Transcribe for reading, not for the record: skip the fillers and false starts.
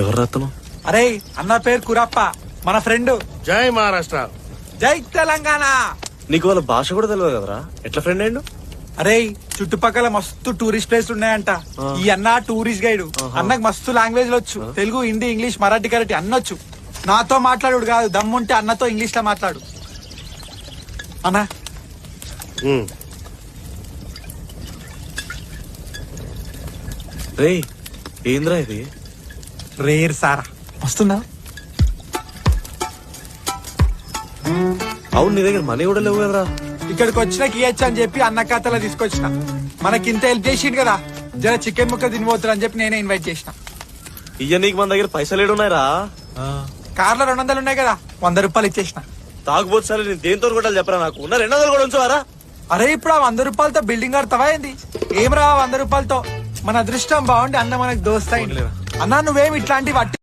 ఎవరు రత్నం? అరే అన్న పేరు కురప్ప, మన ఫ్రెండ్. జై మహారాష్ట్ర. జై తెలంగాణ. నీకు వాళ్ళ భాష కూడా తెలియదు కదరా, ఎట్లా ఫ్రెండ్ అయ్యిండు? అరే చుట్టుపక్కల మస్తు టూరిస్ట్ ప్లేస్ ఉన్నాయంట. ఈ అన్న టూరిస్ట్ గైడ్. అన్నకు మస్తు లాంగ్వేజ్ వచ్చు, తెలుగు, హిందీ, ఇంగ్లీష్, మరాఠీ, కరాఠీ అన్నొచ్చు. నాతో మాట్లాడు కాదు, దమ్ముంటే అన్నతో ఇంగ్లీష్ లో మాట్లాడు అన్నా. రే ఏంద్రా ఇది? రేర్ సారా వస్తుందా? అవును, నీ దగ్గర మనీ కూడా లేవు కదరా. ఇక్కడికి వచ్చినాక ఇయ్యచ్చు అని చెప్పి అన్న ఖాతాలో తీసుకొచ్చిన. మనకింత హెల్ప్ చేసిండు కదా, జర చికెన్ ముక్క తినిపోతారు అని చెప్పి నేనే ఇన్వైట్ చేసిన. ఇయ్య నీకు మన దగ్గర పైసలు ఏడున్నాయిరా? కార్లో 200 ఉన్నాయి కదా, 100 రూపాయలు ఇచ్చేసిన. తాగుబోతు సరే, నేను దేంతో కొట్టాలి చెప్పరా? నాకు ఉన్న 200 కూడా ఉంచువారా? అరే ఇప్పుడు ఆ 100 రూపాయలతో బిల్డింగ్ కడతావా ఏంది? ఏం రా 100 రూపాయలతో? మన అదృష్టం బాగుండి అన్న మనకు దోస్తాయి. అన్నా నువ్వేమి ఇట్లాంటి వట్టి